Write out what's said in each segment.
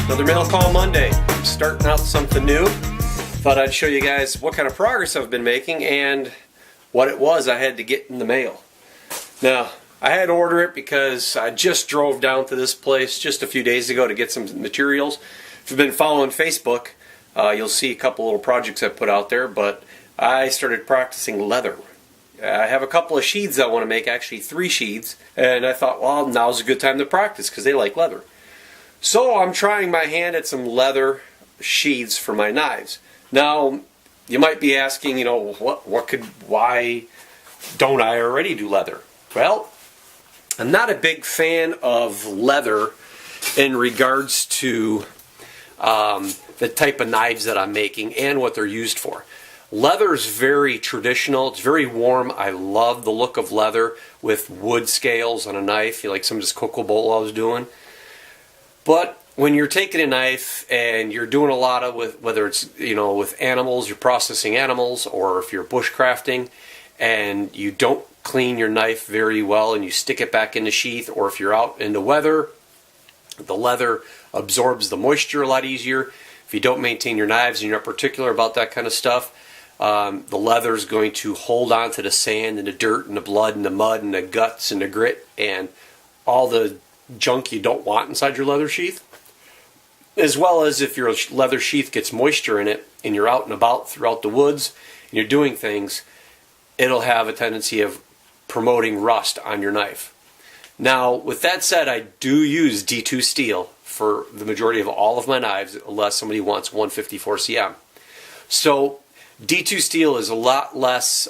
Another Mail Call Monday. I'm starting out something new. Thought I'd show you guys what kind of progress I've been making and what it was I had to get in the mail. Now, I had to order it because I just drove down to this place just a few days ago to get some materials. If you've been following Facebook, you'll see a couple little projects I put out there, but I started practicing leather. I have a couple of sheaths I want to make, actually 3 sheaths, and I thought, well, now's a good time to practice because they like leather. So I'm trying my hand at some leather sheaths for my knives. Now, you might be asking, why don't I already do leather? Well, I'm not a big fan of leather in regards to the type of knives that I'm making and what they're used for. Leather is very traditional. It's very warm. I love the look of leather with wood scales on a knife, like some of this cocoa bowl I was doing. But when you're taking a knife and you're doing a lot of whether it's with animals, you're processing animals, or if you're bushcrafting and you don't clean your knife very well and you stick it back in the sheath, or if you're out in the weather, the leather absorbs the moisture a lot easier. If you don't maintain your knives and you're not particular about that kind of stuff, the leather is going to hold on to the sand and the dirt and the blood and the mud and the guts and the grit and all the junk you don't want inside your leather sheath. As well as if your leather sheath gets moisture in it and you're out and about throughout the woods and you're doing things, it'll have a tendency of promoting rust on your knife. Now, with that said, I do use D2 steel for the majority of all of my knives, unless somebody wants 154 cm. So D2 steel is a lot less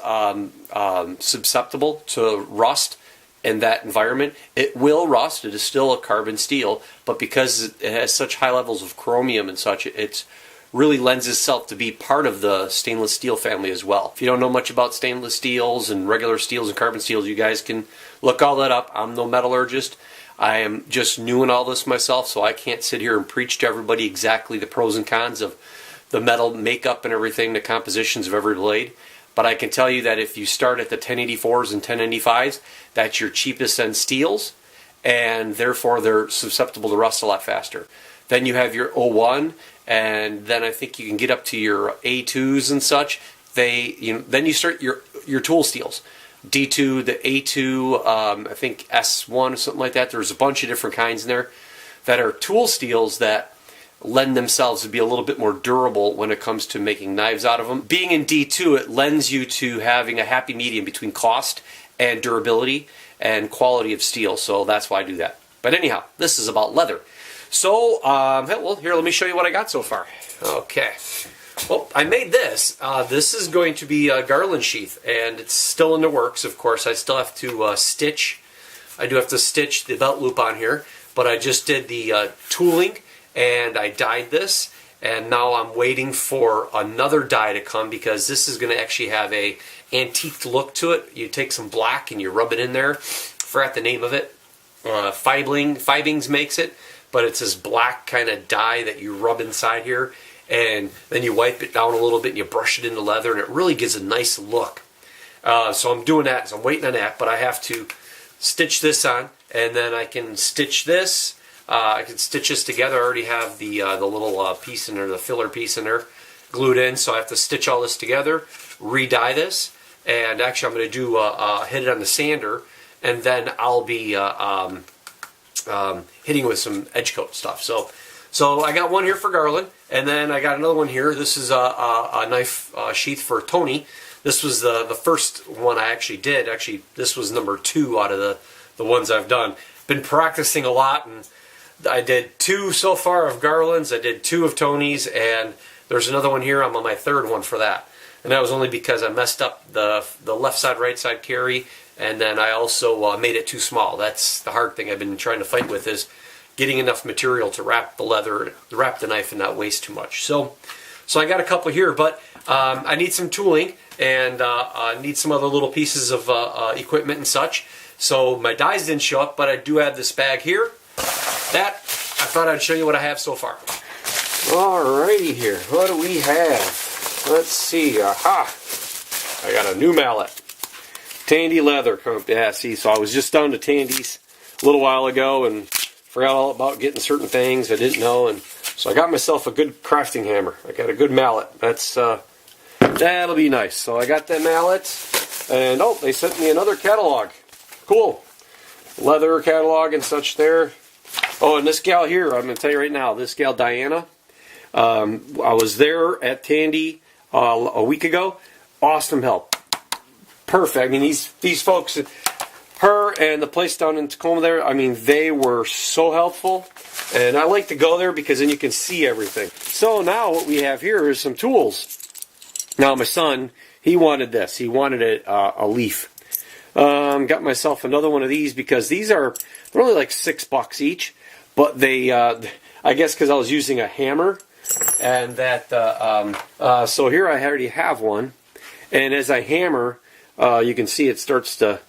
susceptible to rust in that environment. It will rust. It is still a carbon steel, but because it has such high levels of chromium and such, it really lends itself to be part of the stainless steel family as well. If you don't know much about stainless steels and regular steels and carbon steels, you guys can look all that up. I'm no metallurgist. I am just new in all this myself, so I can't sit here and preach to everybody exactly the pros and cons of the metal makeup and everything, the compositions of every blade. But I can tell you that if you start at the 1084s and 1095s, that's your cheapest end steels, and therefore they're susceptible to rust a lot faster. Then you have your 01, and then I think you can get up to your A2s and such. Then you start your tool steels. D2, the A2, I think S1 or something like that. There's a bunch of different kinds in there that are tool steels that lend themselves to be a little bit more durable when it comes to making knives out of them. Being in D2, it lends you to having a happy medium between cost and durability and quality of steel, so that's why I do that. But anyhow, this is about leather. So, well, here, let me show you what I got so far. Okay. Well, I made this. This is going to be a garland sheath, and it's still in the works, of course. I still have to stitch. I do have to stitch the belt loop on here, but I just did the tooling, and I dyed this, and now I'm waiting for another dye to come because this is going to actually have a antiqued look to it. You take some black and you rub it in there. Forgot the name of it. Fiebing's makes it, but it's this black kind of dye that you rub inside here, and then you wipe it down a little bit and you brush it into leather, and it really gives a nice look. So I'm doing that, so I'm waiting on that, but I have to stitch this on, and then I can stitch this. I can stitch this together. I already have the little piece in there, the filler piece in there, glued in, so I have to stitch all this together, re-dye this, and actually I'm going to do hit it on the sander, and then I'll be hitting with some edge coat stuff. So I got one here for garland, and then I got another one here. This is a knife sheath for Tony. This was the first one I actually did. Actually, this was number 2 out of the ones I've done. Been practicing a lot, and I did 2 so far of garlands. I did 2 of Tony's, and there's another one here. I'm on my 3rd one for that. And that was only because I messed up the left side, right side carry, and then I also made it too small. That's the hard thing I've been trying to fight with, is getting enough material to wrap the knife and not waste too much. So I got a couple here, but I need some tooling, and I need some other little pieces of equipment and such. So my dies didn't show up, but I do have this bag here. That, I thought I'd show you what I have so far. Alrighty here, what do we have? Let's see, aha! I got a new mallet. Tandy leather. Yeah, see, so I was just down to Tandy's a little while ago and forgot all about getting certain things I didn't know, and So I got myself a good crafting hammer. I got a good mallet. That'll be nice. So I got that mallet, and oh, they sent me another catalog. Cool. Leather catalog and such there. Oh, and this gal here, I'm going to tell you right now, this gal Diana, I was there at Tandy a week ago. Awesome help. Perfect. I mean, these folks, her and the place down in Tacoma there, I mean, they were so helpful. And I like to go there because then you can see everything. So now what we have here is some tools. Now my son, he wanted this. He wanted a leaf. Got myself another one of these because they're only like $6 each. But they, I guess because I was using a hammer. And that, so here I already have one. And as I hammer, you can see it starts to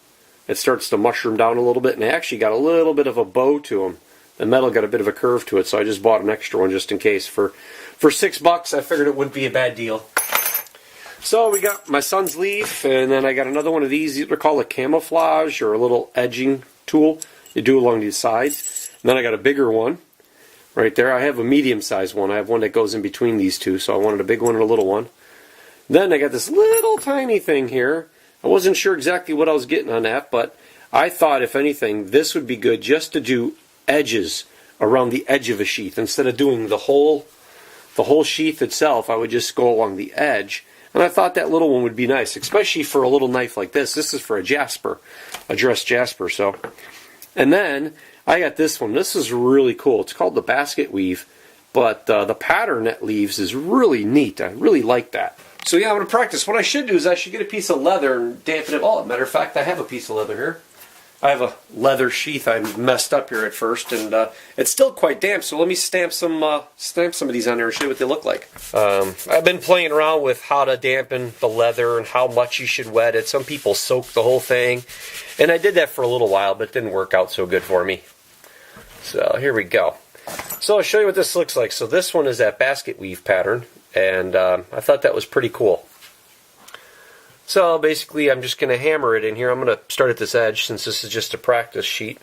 mushroom down a little bit. And they actually got a little bit of a bow to them. The metal got a bit of a curve to it, so I just bought an extra one just in case. For $6, I figured it wouldn't be a bad deal. So we got my son's leaf, and then I got another one of these. These are called a camouflage or a little edging tool. You do along these sides. And then I got a bigger one right there. I have a medium-sized one. I have one that goes in between these two, so I wanted a big one and a little one. Then I got this little tiny thing here. I wasn't sure exactly what I was getting on that, but I thought, if anything, this would be good just to do edges around the edge of a sheath. Instead of doing the whole sheath itself, I would just go along the edge. And I thought that little one would be nice, especially for a little knife like this. This is for a jasper, a dressed jasper. So, and then I got this one. This is really cool. It's called the basket weave, but the pattern it leaves is really neat. I really like that. So yeah, I'm going to practice. What I should do is I should get a piece of leather and dampen it. Oh, matter of fact, I have a piece of leather here. I have a leather sheath I messed up here at first, and it's still quite damp, so let me stamp some of these on there and show you what they look like. I've been playing around with how to dampen the leather and how much you should wet it. Some people soak the whole thing, and I did that for a little while, but it didn't work out so good for me. So here we go. So I'll show you what this looks like. So this one is that basket weave pattern, and I thought that was pretty cool. So basically I'm just going to hammer it in here. I'm going to start at this edge since this is just a practice sheet.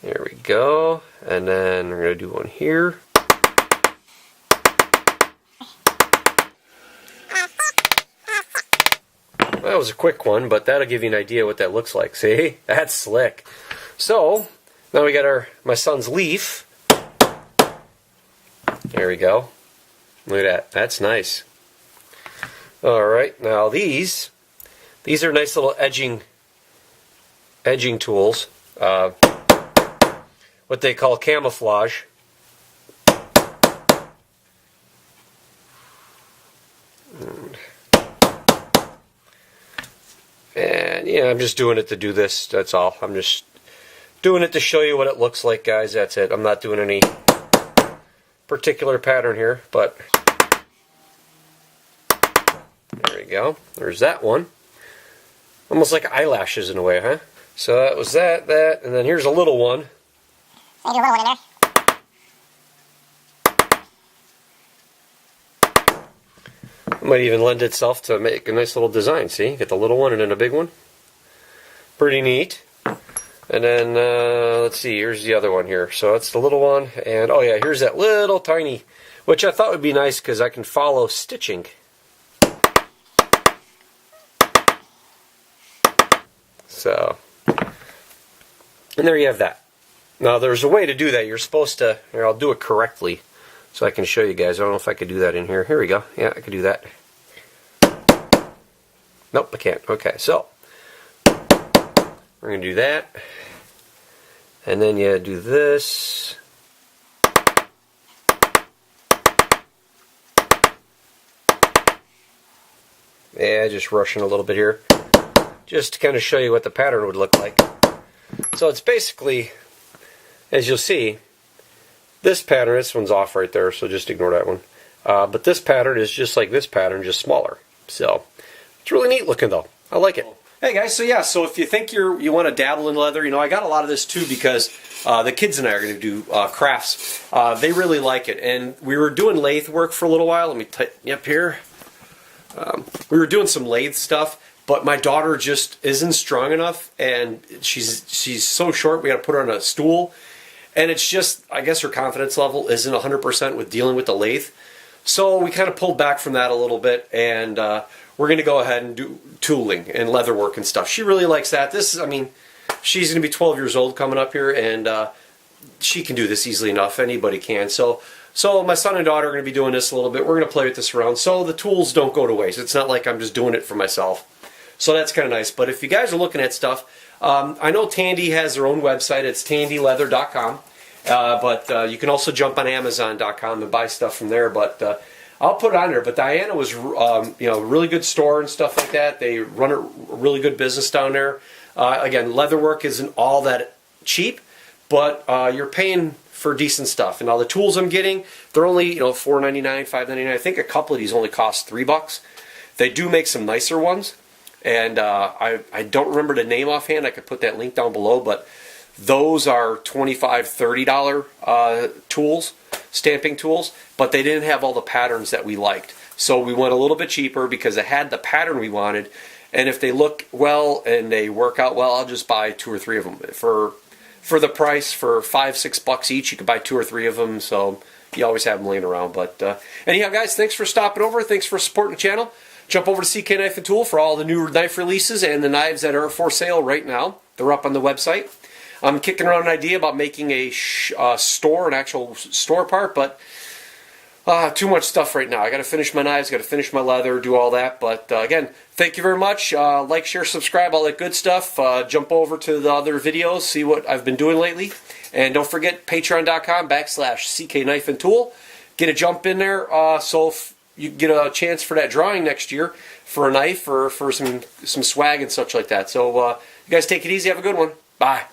There we go. And then we're going to do one here. That was a quick one, but that'll give you an idea what that looks like. See? That's slick. So now we got my son's leaf. There we go. Look at that. That's nice. Alright, now these are nice little edging tools. What they call camouflage. And yeah, I'm just doing it to do this, that's all. I'm just doing it to show you what it looks like, guys, that's it. I'm not doing any particular pattern here, but there we go. There's that one. Almost like eyelashes in a way, huh? So that was that, and then here's a little one. Maybe a little one in there. It might even lend itself to make a nice little design. See? Get the little one and then a big one. Pretty neat. And then, let's see, here's the other one here. So that's the little one, and oh yeah, here's that little tiny, which I thought would be nice because I can follow stitching. So, and there you have that. Now there's a way to do that. You're supposed to, here, I'll do it correctly so I can show you guys. I don't know if I could do that in here. Here we go. Yeah, I could do that. Nope, I can't. Okay, so we're going to do that. And then you do this. Yeah, just rushing a little bit here. Just to kind of show you what the pattern would look like. So it's basically, as you'll see, this pattern, this one's off right there, so just ignore that one. But this pattern is just like this pattern, just smaller. So it's really neat looking though. I like it. Hey guys, so yeah, so if you think you want to dabble in leather, you know, I got a lot of this too because the kids and I are going to do crafts. They really like it, and we were doing lathe work for a little while. Let me tighten you up here. We were doing some lathe stuff. But my daughter just isn't strong enough, and she's so short. We got to put her on a stool, and it's just, I guess her confidence level isn't 100% with dealing with the lathe. So we kind of pulled back from that a little bit, and we're going to go ahead and do tooling and leather work and stuff. She really likes that. This is, I mean, she's going to be 12 years old coming up here, and she can do this easily enough. Anybody can. So my son and daughter are going to be doing this a little bit. We're going to play with this around. So the tools don't go to waste. It's not like I'm just doing it for myself. So that's kind of nice. But if you guys are looking at stuff, I know Tandy has their own website. It's tandyleather.com. But you can also jump on Amazon.com and buy stuff from there. But I'll put it on there. But Diana was, really good store and stuff like that. They run a really good business down there. Again, leatherwork isn't all that cheap, but you're paying for decent stuff. And all the tools I'm getting, they're only $4.99, $5.99. I think a couple of these only cost $3. They do make some nicer ones, and I don't remember the name offhand. I could put that link down below, but those are $25, $30 tools, stamping tools, but they didn't have all the patterns that we liked. So we went a little bit cheaper because it had the pattern we wanted, and if they look well and they work out well, I'll just buy 2 or 3 of them. For the price, for $5, $6 each, you can buy 2 or 3 of them, so you always have them laying around. But anyhow, guys, thanks for stopping over. Thanks for supporting the channel. Jump over to CK Knife and Tool for all the new knife releases and the knives that are for sale right now. They're up on the website. I'm kicking around an idea about making a store, an actual store part, but too much stuff right now. I got to finish my knives, got to finish my leather, do all that. But again, thank you very much. Like, share, subscribe, all that good stuff. Jump over to the other videos, see what I've been doing lately. And don't forget patreon.com/CK Knife and Tool. Get a jump in there so if you get a chance for that drawing next year for a knife or for some swag and such like that. So you guys take it easy. Have a good one. Bye.